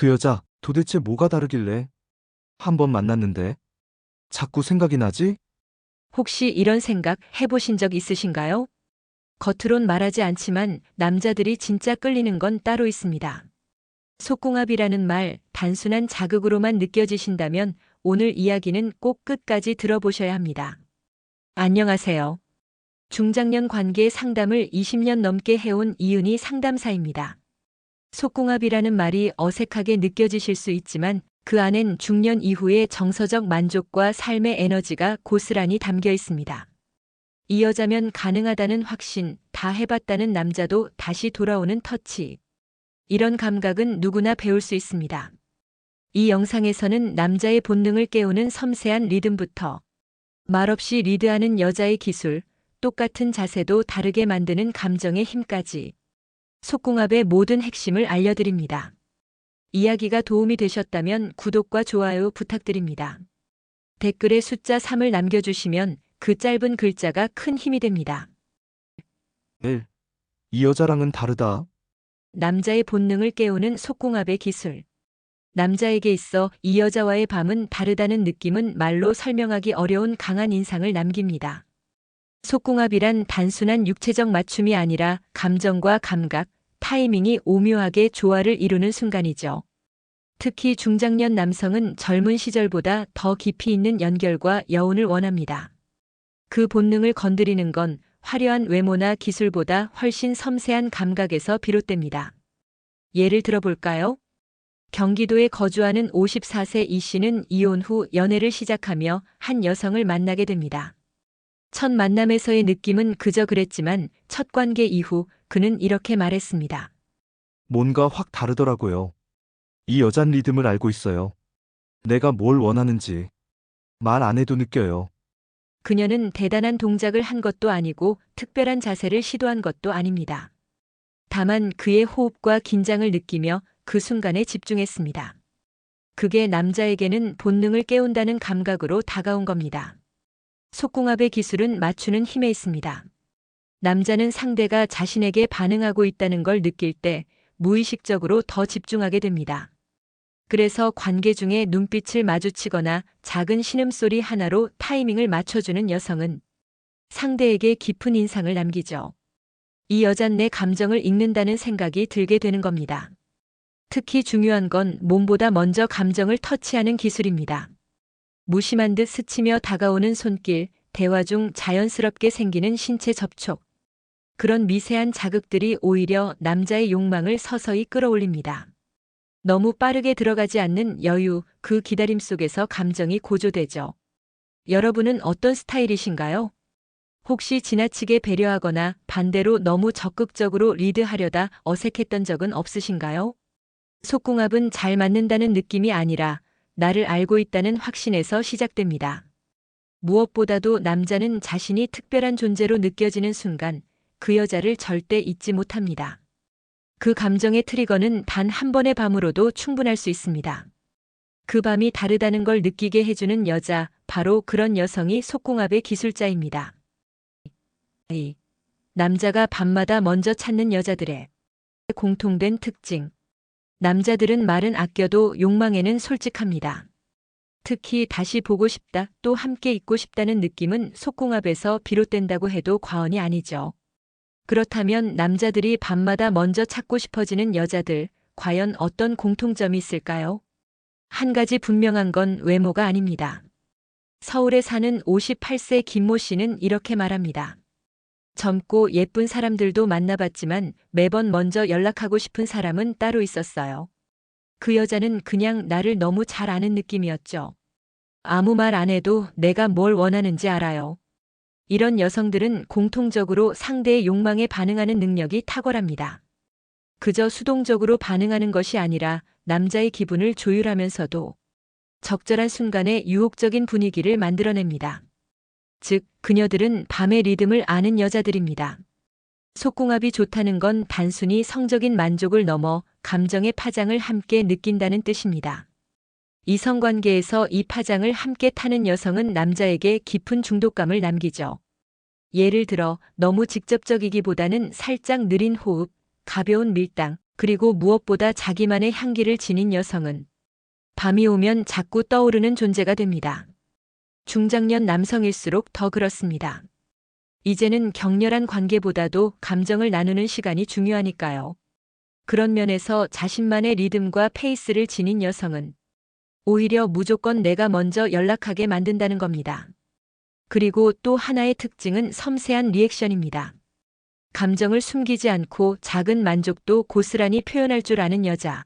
그 여자 도대체 뭐가 다르길래 한 번 만났는데 자꾸 생각이 나지? 혹시 이런 생각 해보신 적 있으신가요? 겉으론 말하지 않지만 남자들이 진짜 끌리는 건 따로 있습니다. 속궁합이라는 말 단순한 자극으로만 느껴지신다면 오늘 이야기는 꼭 끝까지 들어보셔야 합니다. 안녕하세요. 중장년 관계 상담을 20년 넘게 해온 이은희 상담사입니다. 속궁합이라는 말이 어색하게 느껴지실 수 있지만 그 안엔 중년 이후의 정서적 만족과 삶의 에너지가 고스란히 담겨 있습니다. 이 여자면 가능하다는 확신, 다 해봤다는 남자도 다시 돌아오는 터치. 이런 감각은 누구나 배울 수 있습니다. 이 영상에서는 남자의 본능을 깨우는 섬세한 리듬부터 말없이 리드하는 여자의 기술, 똑같은 자세도 다르게 만드는 감정의 힘까지 속궁합의 모든 핵심을 알려드립니다. 이야기가 도움이 되셨다면 구독과 좋아요 부탁드립니다. 댓글에 숫자 3을 남겨주시면 그 짧은 글자가 큰 힘이 됩니다. 1. 이 여자랑은 다르다. 남자의 본능을 깨우는 속궁합의 기술. 남자에게 있어 이 여자와의 밤은 다르다는 느낌은 말로 설명하기 어려운 강한 인상을 남깁니다. 속궁합이란 단순한 육체적 맞춤이 아니라 감정과 감각, 타이밍이 오묘하게 조화를 이루는 순간이죠. 특히 중장년 남성은 젊은 시절보다 더 깊이 있는 연결과 여운을 원합니다. 그 본능을 건드리는 건 화려한 외모나 기술보다 훨씬 섬세한 감각에서 비롯됩니다. 예를 들어볼까요? 경기도에 거주하는 54세 이 씨는 이혼 후 연애를 시작하며 한 여성을 만나게 됩니다. 첫 만남에서의 느낌은 그저 그랬지만 첫 관계 이후 그는 이렇게 말했습니다. 뭔가 확 다르더라고요. 이 여잔 리듬을 알고 있어요. 내가 뭘 원하는지 말 안 해도 느껴요. 그녀는 대단한 동작을 한 것도 아니고 특별한 자세를 시도한 것도 아닙니다. 다만 그의 호흡과 긴장을 느끼며 그 순간에 집중했습니다. 그게 남자에게는 본능을 깨운다는 감각으로 다가온 겁니다. 속궁합의 기술은 맞추는 힘에 있습니다. 남자는 상대가 자신에게 반응하고 있다는 걸 느낄 때 무의식적으로 더 집중하게 됩니다. 그래서 관계 중에 눈빛을 마주치거나 작은 신음소리 하나로 타이밍을 맞춰주는 여성은 상대에게 깊은 인상을 남기죠. 이 여잔 내 감정을 읽는다는 생각이 들게 되는 겁니다. 특히 중요한 건 몸보다 먼저 감정을 터치하는 기술입니다. 무심한 듯 스치며 다가오는 손길, 대화 중 자연스럽게 생기는 신체 접촉. 그런 미세한 자극들이 오히려 남자의 욕망을 서서히 끌어올립니다. 너무 빠르게 들어가지 않는 여유, 그 기다림 속에서 감정이 고조되죠. 여러분은 어떤 스타일이신가요? 혹시 지나치게 배려하거나 반대로 너무 적극적으로 리드하려다 어색했던 적은 없으신가요? 속궁합은 잘 맞는다는 느낌이 아니라 나를 알고 있다는 확신에서 시작됩니다. 무엇보다도 남자는 자신이 특별한 존재로 느껴지는 순간 그 여자를 절대 잊지 못합니다. 그 감정의 트리거는 단 한 번의 밤으로도 충분할 수 있습니다. 그 밤이 다르다는 걸 느끼게 해주는 여자, 바로 그런 여성이 속궁합의 기술자입니다. 남자가 밤마다 먼저 찾는 여자들의 공통된 특징. 남자들은 말은 아껴도 욕망에는 솔직합니다. 특히 다시 보고 싶다, 또 함께 있고 싶다는 느낌은 속궁합에서 비롯된다고 해도 과언이 아니죠. 그렇다면 남자들이 밤마다 먼저 찾고 싶어지는 여자들, 과연 어떤 공통점이 있을까요? 한 가지 분명한 건 외모가 아닙니다. 서울에 사는 58세 김모 씨는 이렇게 말합니다. 젊고 예쁜 사람들도 만나봤지만 매번 먼저 연락하고 싶은 사람은 따로 있었어요. 그 여자는 그냥 나를 너무 잘 아는 느낌이었죠. 아무 말 안 해도 내가 뭘 원하는지 알아요. 이런 여성들은 공통적으로 상대의 욕망에 반응하는 능력이 탁월합니다. 그저 수동적으로 반응하는 것이 아니라 남자의 기분을 조율하면서도 적절한 순간에 유혹적인 분위기를 만들어냅니다. 즉, 그녀들은 밤의 리듬을 아는 여자들입니다. 속궁합이 좋다는 건 단순히 성적인 만족을 넘어 감정의 파장을 함께 느낀다는 뜻입니다. 이성관계에서 이 파장을 함께 타는 여성은 남자에게 깊은 중독감을 남기죠. 예를 들어 너무 직접적이기보다는 살짝 느린 호흡, 가벼운 밀당, 그리고 무엇보다 자기만의 향기를 지닌 여성은 밤이 오면 자꾸 떠오르는 존재가 됩니다. 중장년 남성일수록 더 그렇습니다. 이제는 격렬한 관계보다도 감정을 나누는 시간이 중요하니까요. 그런 면에서 자신만의 리듬과 페이스를 지닌 여성은 오히려 무조건 내가 먼저 연락하게 만든다는 겁니다. 그리고 또 하나의 특징은 섬세한 리액션입니다. 감정을 숨기지 않고 작은 만족도 고스란히 표현할 줄 아는 여자.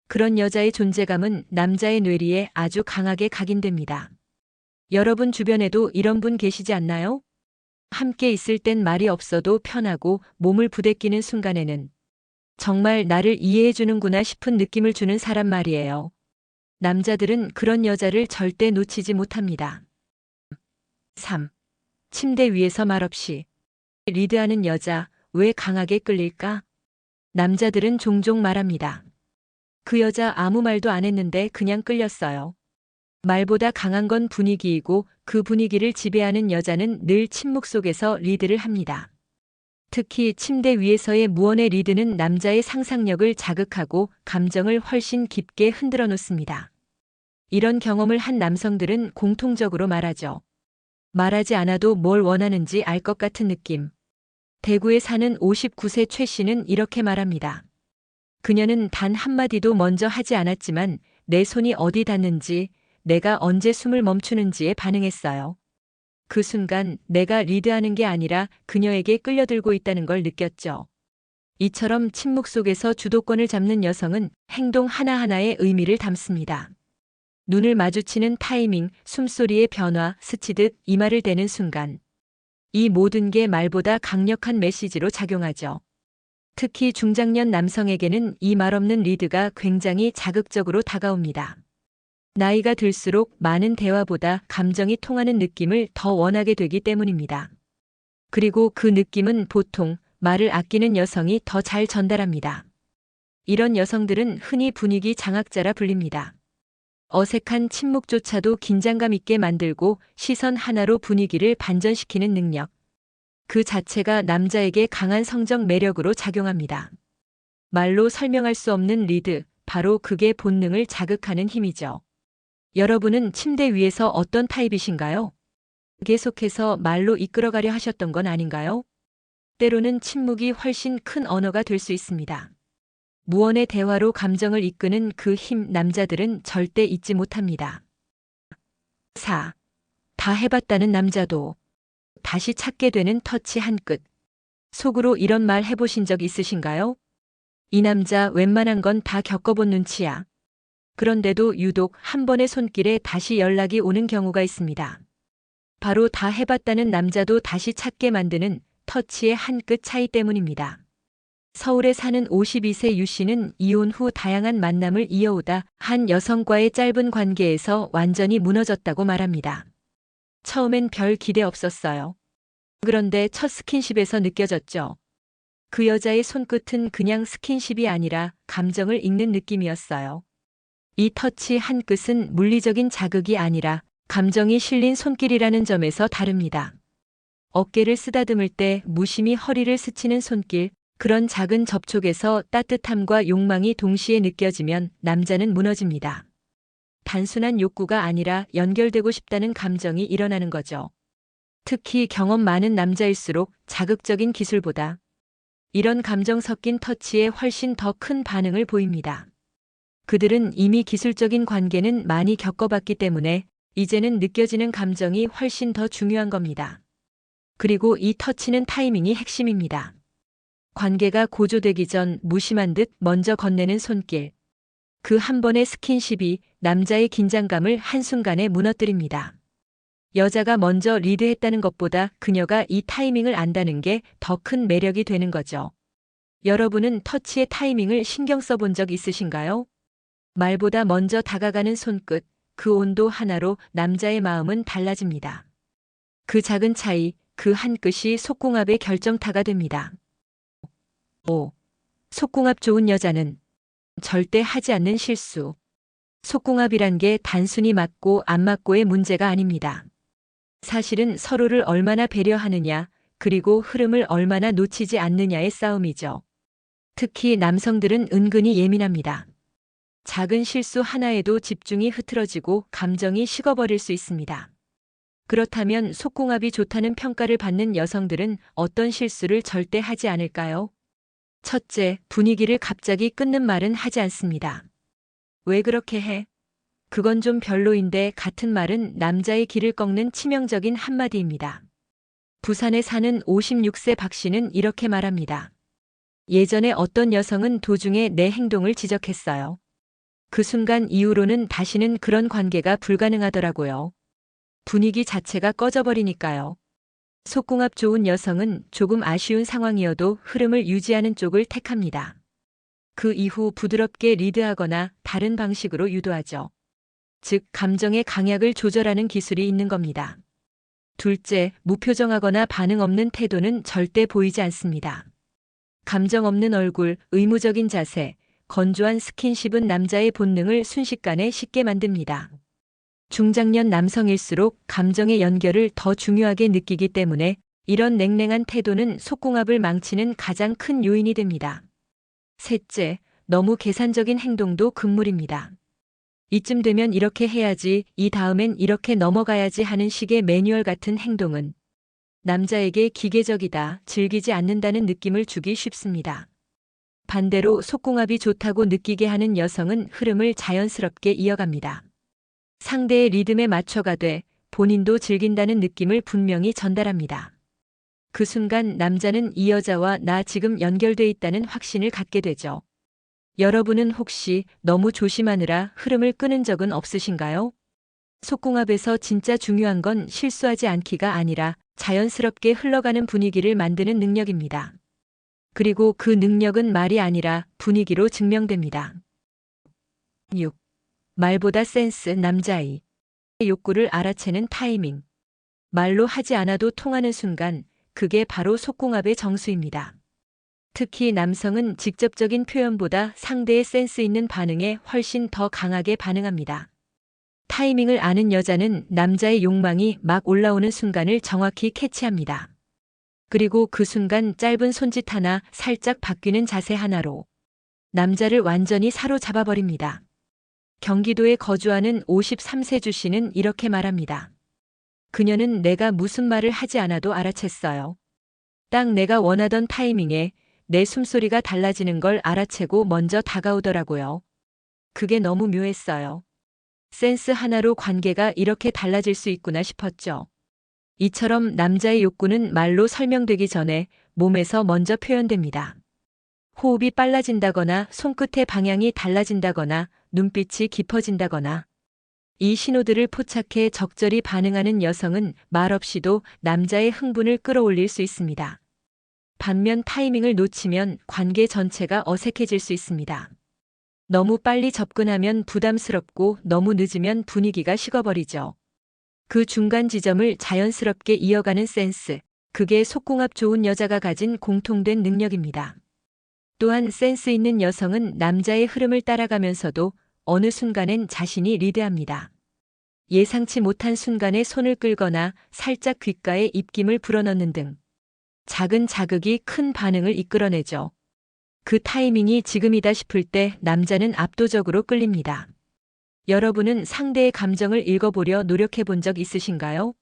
그런 여자의 존재감은 남자의 뇌리에 아주 강하게 각인됩니다. 여러분 주변에도 이런 분 계시지 않나요? 함께 있을 땐 말이 없어도 편하고 몸을 부대끼는 순간에는 정말 나를 이해해주는구나 싶은 느낌을 주는 사람 말이에요. 남자들은 그런 여자를 절대 놓치지 못합니다. 3. 침대 위에서 말없이 리드하는 여자, 왜 강하게 끌릴까? 남자들은 종종 말합니다. 그 여자 아무 말도 안 했는데 그냥 끌렸어요. 말보다 강한 건 분위기이고 그 분위기를 지배하는 여자는 늘 침묵 속에서 리드를 합니다. 특히 침대 위에서의 무언의 리드는 남자의 상상력을 자극하고 감정을 훨씬 깊게 흔들어 놓습니다. 이런 경험을 한 남성들은 공통적으로 말하죠. 말하지 않아도 뭘 원하는지 알 것 같은 느낌. 대구에 사는 59세 최 씨는 이렇게 말합니다. 그녀는 단 한마디도 먼저 하지 않았지만 내 손이 어디 닿는지, 내가 언제 숨을 멈추는지에 반응했어요. 그 순간 내가 리드하는 게 아니라 그녀에게 끌려들고 있다는 걸 느꼈죠. 이처럼 침묵 속에서 주도권을 잡는 여성은 행동 하나하나에 의미를 담습니다. 눈을 마주치는 타이밍, 숨소리의 변화, 스치듯 이마를 대는 순간. 이 모든 게 말보다 강력한 메시지로 작용하죠. 특히 중장년 남성에게는 이 말없는 리드가 굉장히 자극적으로 다가옵니다. 나이가 들수록 많은 대화보다 감정이 통하는 느낌을 더 원하게 되기 때문입니다. 그리고 그 느낌은 보통 말을 아끼는 여성이 더 잘 전달합니다. 이런 여성들은 흔히 분위기 장악자라 불립니다. 어색한 침묵조차도 긴장감 있게 만들고 시선 하나로 분위기를 반전시키는 능력. 그 자체가 남자에게 강한 성적 매력으로 작용합니다. 말로 설명할 수 없는 리드, 바로 그게 본능을 자극하는 힘이죠. 여러분은 침대 위에서 어떤 타입이신가요? 계속해서 말로 이끌어가려 하셨던 건 아닌가요? 때로는 침묵이 훨씬 큰 언어가 될 수 있습니다. 무언의 대화로 감정을 이끄는 그 힘 남자들은 절대 잊지 못합니다. 4. 다 해봤다는 남자도 다시 찾게 되는 터치 한 끝. 속으로 이런 말 해보신 적 있으신가요? 이 남자 웬만한 건 다 겪어본 눈치야. 그런데도 유독 한 번의 손길에 다시 연락이 오는 경우가 있습니다. 바로 다 해봤다는 남자도 다시 찾게 만드는 터치의 한 끗 차이 때문입니다. 서울에 사는 52세 유 씨는 이혼 후 다양한 만남을 이어오다 한 여성과의 짧은 관계에서 완전히 무너졌다고 말합니다. 처음엔 별 기대 없었어요. 그런데 첫 스킨십에서 느껴졌죠. 그 여자의 손끝은 그냥 스킨십이 아니라 감정을 읽는 느낌이었어요. 이 터치 한 끝은 물리적인 자극이 아니라 감정이 실린 손길이라는 점에서 다릅니다. 어깨를 쓰다듬을 때 무심히 허리를 스치는 손길, 그런 작은 접촉에서 따뜻함과 욕망이 동시에 느껴지면 남자는 무너집니다. 단순한 욕구가 아니라 연결되고 싶다는 감정이 일어나는 거죠. 특히 경험 많은 남자일수록 자극적인 기술보다 이런 감정 섞인 터치에 훨씬 더 큰 반응을 보입니다. 그들은 이미 기술적인 관계는 많이 겪어봤기 때문에 이제는 느껴지는 감정이 훨씬 더 중요한 겁니다. 그리고 이 터치는 타이밍이 핵심입니다. 관계가 고조되기 전 무심한 듯 먼저 건네는 손길. 그 한 번의 스킨십이 남자의 긴장감을 한순간에 무너뜨립니다. 여자가 먼저 리드했다는 것보다 그녀가 이 타이밍을 안다는 게 더 큰 매력이 되는 거죠. 여러분은 터치의 타이밍을 신경 써본 적 있으신가요? 말보다 먼저 다가가는 손끝, 그 온도 하나로 남자의 마음은 달라집니다. 그 작은 차이, 그 한 끗이 속궁합의 결정타가 됩니다. 5. 속궁합 좋은 여자는 절대 하지 않는 실수. 속궁합이란 게 단순히 맞고 안 맞고의 문제가 아닙니다. 사실은 서로를 얼마나 배려하느냐, 그리고 흐름을 얼마나 놓치지 않느냐의 싸움이죠. 특히 남성들은 은근히 예민합니다. 작은 실수 하나에도 집중이 흐트러지고 감정이 식어버릴 수 있습니다. 그렇다면 속궁합이 좋다는 평가를 받는 여성들은 어떤 실수를 절대 하지 않을까요? 첫째, 분위기를 갑자기 끊는 말은 하지 않습니다. 왜 그렇게 해? 그건 좀 별로인데 같은 말은 남자의 길을 꺾는 치명적인 한마디입니다. 부산에 사는 56세 박 씨는 이렇게 말합니다. 예전에 어떤 여성은 도중에 내 행동을 지적했어요. 그 순간 이후로는 다시는 그런 관계가 불가능하더라고요. 분위기 자체가 꺼져버리니까요. 속궁합 좋은 여성은 조금 아쉬운 상황이어도 흐름을 유지하는 쪽을 택합니다. 그 이후 부드럽게 리드하거나 다른 방식으로 유도하죠. 즉, 감정의 강약을 조절하는 기술이 있는 겁니다. 둘째, 무표정하거나 반응 없는 태도는 절대 보이지 않습니다. 감정 없는 얼굴, 의무적인 자세, 건조한 스킨십은 남자의 본능을 순식간에 쉽게 만듭니다. 중장년 남성일수록 감정의 연결을 더 중요하게 느끼기 때문에 이런 냉랭한 태도는 속궁합을 망치는 가장 큰 요인이 됩니다. 셋째, 너무 계산적인 행동도 금물입니다. 이쯤 되면 이렇게 해야지, 이 다음엔 이렇게 넘어가야지 하는 식의 매뉴얼 같은 행동은 남자에게 기계적이다, 즐기지 않는다는 느낌을 주기 쉽습니다. 반대로 속궁합이 좋다고 느끼게 하는 여성은 흐름을 자연스럽게 이어갑니다. 상대의 리듬에 맞춰가되 본인도 즐긴다는 느낌을 분명히 전달합니다. 그 순간 남자는 이 여자와 나 지금 연결돼 있다는 확신을 갖게 되죠. 여러분은 혹시 너무 조심하느라 흐름을 끄는 적은 없으신가요? 속궁합에서 진짜 중요한 건 실수하지 않기가 아니라 자연스럽게 흘러가는 분위기를 만드는 능력입니다. 그리고 그 능력은 말이 아니라 분위기로 증명됩니다. 6. 말보다 센스 남자의 욕구를 알아채는 타이밍. 말로 하지 않아도 통하는 순간, 그게 바로 속궁합의 정수입니다. 특히 남성은 직접적인 표현보다 상대의 센스 있는 반응에 훨씬 더 강하게 반응합니다. 타이밍을 아는 여자는 남자의 욕망이 막 올라오는 순간을 정확히 캐치합니다. 그리고 그 순간 짧은 손짓 하나, 살짝 바뀌는 자세 하나로 남자를 완전히 사로잡아버립니다. 경기도에 거주하는 53세 주 씨는 이렇게 말합니다. 그녀는 내가 무슨 말을 하지 않아도 알아챘어요. 딱 내가 원하던 타이밍에 내 숨소리가 달라지는 걸 알아채고 먼저 다가오더라고요. 그게 너무 묘했어요. 센스 하나로 관계가 이렇게 달라질 수 있구나 싶었죠. 이처럼 남자의 욕구는 말로 설명되기 전에 몸에서 먼저 표현됩니다. 호흡이 빨라진다거나 손끝의 방향이 달라진다거나 눈빛이 깊어진다거나 이 신호들을 포착해 적절히 반응하는 여성은 말없이도 남자의 흥분을 끌어올릴 수 있습니다. 반면 타이밍을 놓치면 관계 전체가 어색해질 수 있습니다. 너무 빨리 접근하면 부담스럽고 너무 늦으면 분위기가 식어버리죠. 그 중간 지점을 자연스럽게 이어가는 센스, 그게 속궁합 좋은 여자가 가진 공통된 능력입니다. 또한 센스 있는 여성은 남자의 흐름을 따라가면서도 어느 순간엔 자신이 리드합니다. 예상치 못한 순간에 손을 끌거나 살짝 귓가에 입김을 불어넣는 등 작은 자극이 큰 반응을 이끌어내죠. 그 타이밍이 지금이다 싶을 때 남자는 압도적으로 끌립니다. 여러분은 상대의 감정을 읽어보려 노력해 본 적 있으신가요?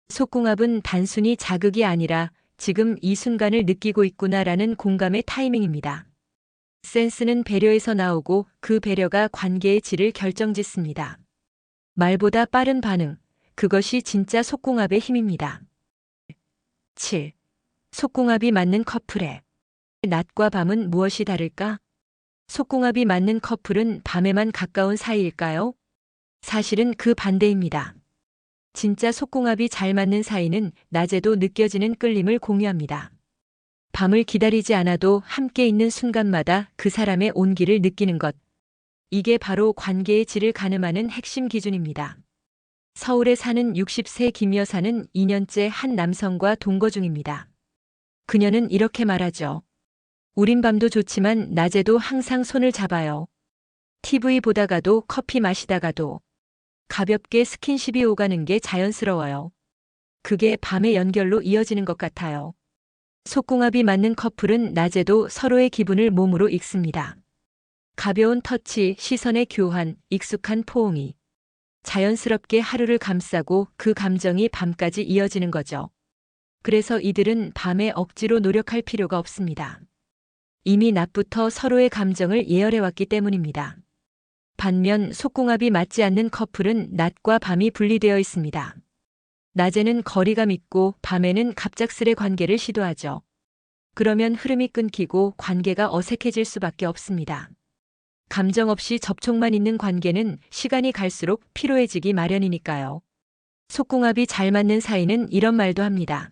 속궁합은 단순히 자극이 아니라 지금 이 순간을 느끼고 있구나라는 공감의 타이밍입니다. 센스는 배려에서 나오고 그 배려가 관계의 질을 결정짓습니다. 말보다 빠른 반응, 그것이 진짜 속궁합의 힘입니다. 7. 속궁합이 맞는 커플의 낮과 밤은 무엇이 다를까? 속궁합이 맞는 커플은 밤에만 가까운 사이일까요? 사실은 그 반대입니다. 진짜 속궁합이 잘 맞는 사이는 낮에도 느껴지는 끌림을 공유합니다. 밤을 기다리지 않아도 함께 있는 순간마다 그 사람의 온기를 느끼는 것. 이게 바로 관계의 질을 가늠하는 핵심 기준입니다. 서울에 사는 60세 김 여사는 2년째 한 남성과 동거 중입니다. 그녀는 이렇게 말하죠. 우린 밤도 좋지만 낮에도 항상 손을 잡아요. TV 보다가도 커피 마시다가도 가볍게 스킨십이 오가는 게 자연스러워요. 그게 밤의 연결로 이어지는 것 같아요. 속궁합이 맞는 커플은 낮에도 서로의 기분을 몸으로 읽습니다. 가벼운 터치, 시선의 교환, 익숙한 포옹이 자연스럽게 하루를 감싸고 그 감정이 밤까지 이어지는 거죠. 그래서 이들은 밤에 억지로 노력할 필요가 없습니다. 이미 낮부터 서로의 감정을 예열해왔기 때문입니다. 반면 속궁합이 맞지 않는 커플은 낮과 밤이 분리되어 있습니다. 낮에는 거리감 있고 밤에는 갑작스레 관계를 시도하죠. 그러면 흐름이 끊기고 관계가 어색해질 수밖에 없습니다. 감정 없이 접촉만 있는 관계는 시간이 갈수록 피로해지기 마련이니까요. 속궁합이 잘 맞는 사이는 이런 말도 합니다.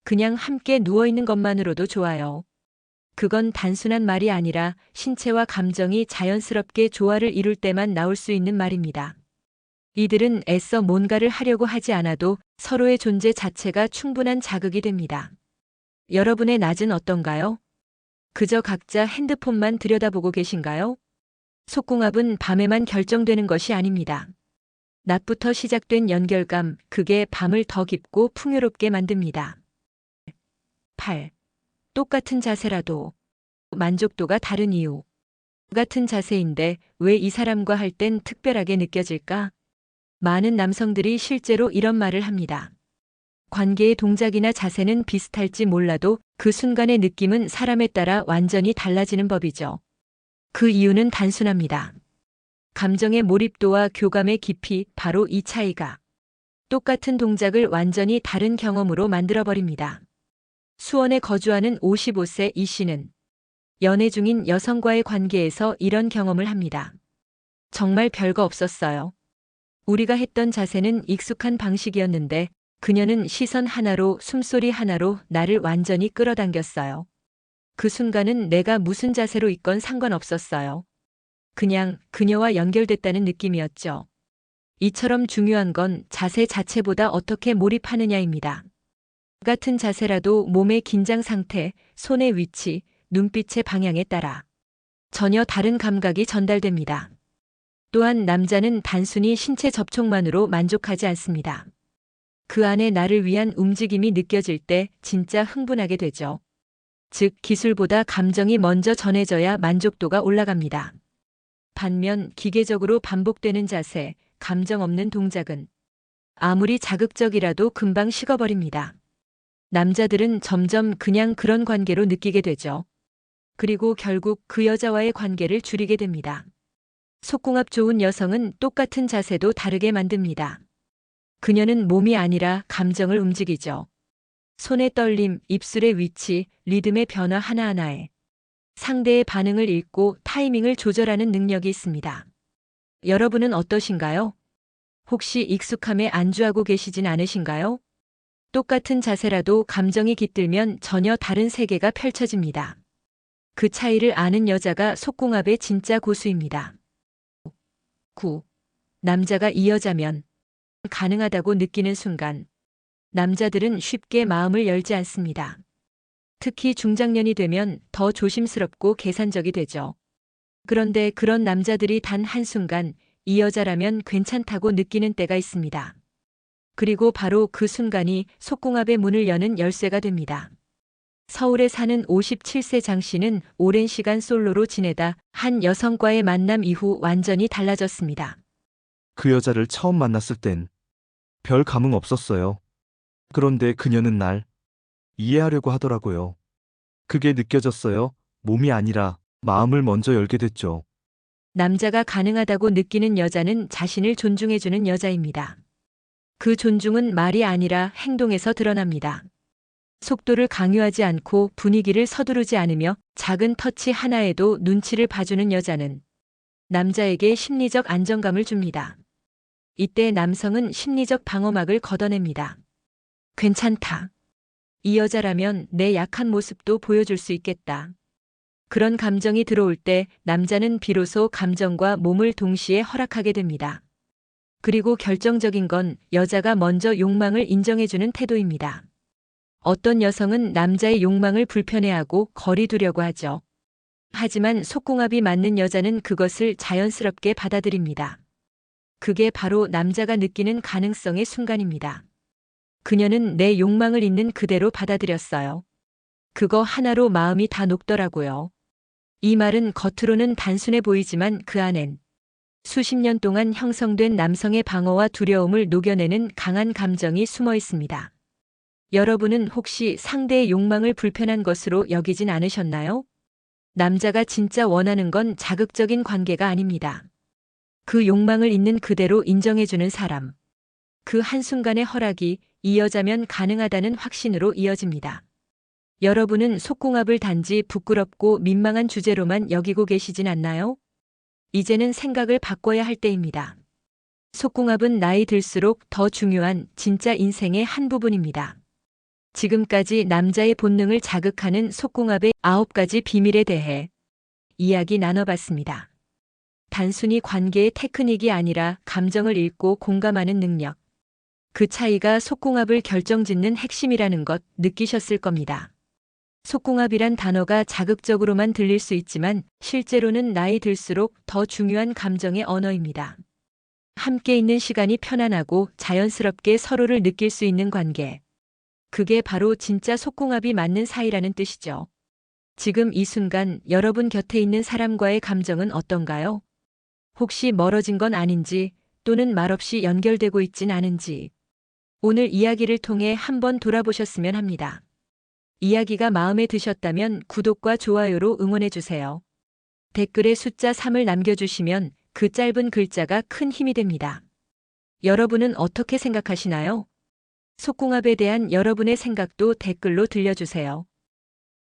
그냥 함께 누워있는 것만으로도 좋아요. 그건 단순한 말이 아니라 신체와 감정이 자연스럽게 조화를 이룰 때만 나올 수 있는 말입니다. 이들은 애써 뭔가를 하려고 하지 않아도 서로의 존재 자체가 충분한 자극이 됩니다. 여러분의 낮은 어떤가요? 그저 각자 핸드폰만 들여다보고 계신가요? 속궁합은 밤에만 결정되는 것이 아닙니다. 낮부터 시작된 연결감, 그게 밤을 더 깊고 풍요롭게 만듭니다. 8. 똑같은 자세라도 만족도가 다른 이유. 같은 자세인데 왜 이 사람과 할 땐 특별하게 느껴질까? 많은 남성들이 실제로 이런 말을 합니다. 관계의 동작이나 자세는 비슷할지 몰라도 그 순간의 느낌은 사람에 따라 완전히 달라지는 법이죠. 그 이유는 단순합니다. 감정의 몰입도와 교감의 깊이, 바로 이 차이가 똑같은 동작을 완전히 다른 경험으로 만들어버립니다. 수원에 거주하는 55세 이 씨는 연애 중인 여성과의 관계에서 이런 경험을 합니다. 정말 별거 없었어요. 우리가 했던 자세는 익숙한 방식이었는데 그녀는 시선 하나로, 숨소리 하나로 나를 완전히 끌어당겼어요. 그 순간은 내가 무슨 자세로 있건 상관없었어요. 그냥 그녀와 연결됐다는 느낌이었죠. 이처럼 중요한 건 자세 자체보다 어떻게 몰입하느냐입니다. 같은 자세라도 몸의 긴장 상태, 손의 위치, 눈빛의 방향에 따라 전혀 다른 감각이 전달됩니다. 또한 남자는 단순히 신체 접촉만으로 만족하지 않습니다. 그 안에 나를 위한 움직임이 느껴질 때 진짜 흥분하게 되죠. 즉, 기술보다 감정이 먼저 전해져야 만족도가 올라갑니다. 반면 기계적으로 반복되는 자세, 감정 없는 동작은 아무리 자극적이라도 금방 식어버립니다. 남자들은 점점 그냥 그런 관계로 느끼게 되죠. 그리고 결국 그 여자와의 관계를 줄이게 됩니다. 속궁합 좋은 여성은 똑같은 자세도 다르게 만듭니다. 그녀는 몸이 아니라 감정을 움직이죠. 손의 떨림, 입술의 위치, 리듬의 변화 하나하나에 상대의 반응을 읽고 타이밍을 조절하는 능력이 있습니다. 여러분은 어떠신가요? 혹시 익숙함에 안주하고 계시진 않으신가요? 똑같은 자세라도 감정이 깃들면 전혀 다른 세계가 펼쳐집니다. 그 차이를 아는 여자가 속궁합의 진짜 고수입니다. 9. 남자가 이 여자면 가능하다고 느끼는 순간 남자들은 쉽게 마음을 열지 않습니다. 특히 중장년이 되면 더 조심스럽고 계산적이 되죠. 그런데 그런 남자들이 단 한순간 이 여자라면 괜찮다고 느끼는 때가 있습니다. 그리고 바로 그 순간이 속궁합의 문을 여는 열쇠가 됩니다. 서울에 사는 57세 장 씨는 오랜 시간 솔로로 지내다 한 여성과의 만남 이후 완전히 달라졌습니다. 그 여자를 처음 만났을 땐 별 감흥 없었어요. 그런데 그녀는 날 이해하려고 하더라고요. 그게 느껴졌어요. 몸이 아니라 마음을 먼저 열게 됐죠. 남자가 가능하다고 느끼는 여자는 자신을 존중해주는 여자입니다. 그 존중은 말이 아니라 행동에서 드러납니다. 속도를 강요하지 않고 분위기를 서두르지 않으며 작은 터치 하나에도 눈치를 봐주는 여자는 남자에게 심리적 안정감을 줍니다. 이때 남성은 심리적 방어막을 걷어냅니다. 괜찮다. 이 여자라면 내 약한 모습도 보여줄 수 있겠다. 그런 감정이 들어올 때 남자는 비로소 감정과 몸을 동시에 허락하게 됩니다. 그리고 결정적인 건 여자가 먼저 욕망을 인정해주는 태도입니다. 어떤 여성은 남자의 욕망을 불편해하고 거리 두려고 하죠. 하지만 속궁합이 맞는 여자는 그것을 자연스럽게 받아들입니다. 그게 바로 남자가 느끼는 가능성의 순간입니다. 그녀는 내 욕망을 있는 그대로 받아들였어요. 그거 하나로 마음이 다 녹더라고요. 이 말은 겉으로는 단순해 보이지만 그 안엔 수십 년 동안 형성된 남성의 방어와 두려움을 녹여내는 강한 감정이 숨어 있습니다. 여러분은 혹시 상대의 욕망을 불편한 것으로 여기진 않으셨나요? 남자가 진짜 원하는 건 자극적인 관계가 아닙니다. 그 욕망을 있는 그대로 인정해주는 사람. 그 한순간의 허락이 이 여자면 가능하다는 확신으로 이어집니다. 여러분은 속궁합을 단지 부끄럽고 민망한 주제로만 여기고 계시진 않나요? 이제는 생각을 바꿔야 할 때입니다. 속궁합은 나이 들수록 더 중요한 진짜 인생의 한 부분입니다. 지금까지 남자의 본능을 자극하는 속궁합의 9가지 비밀에 대해 이야기 나눠봤습니다. 단순히 관계의 테크닉이 아니라 감정을 읽고 공감하는 능력. 그 차이가 속궁합을 결정짓는 핵심이라는 것 느끼셨을 겁니다. 속궁합이란 단어가 자극적으로만 들릴 수 있지만 실제로는 나이 들수록 더 중요한 감정의 언어입니다. 함께 있는 시간이 편안하고 자연스럽게 서로를 느낄 수 있는 관계. 그게 바로 진짜 속궁합이 맞는 사이라는 뜻이죠. 지금 이 순간 여러분 곁에 있는 사람과의 감정은 어떤가요? 혹시 멀어진 건 아닌지 또는 말없이 연결되고 있진 않은지 오늘 이야기를 통해 한번 돌아보셨으면 합니다. 이야기가 마음에 드셨다면 구독과 좋아요로 응원해주세요. 댓글에 숫자 3을 남겨주시면 그 짧은 글자가 큰 힘이 됩니다. 여러분은 어떻게 생각하시나요? 속궁합에 대한 여러분의 생각도 댓글로 들려주세요.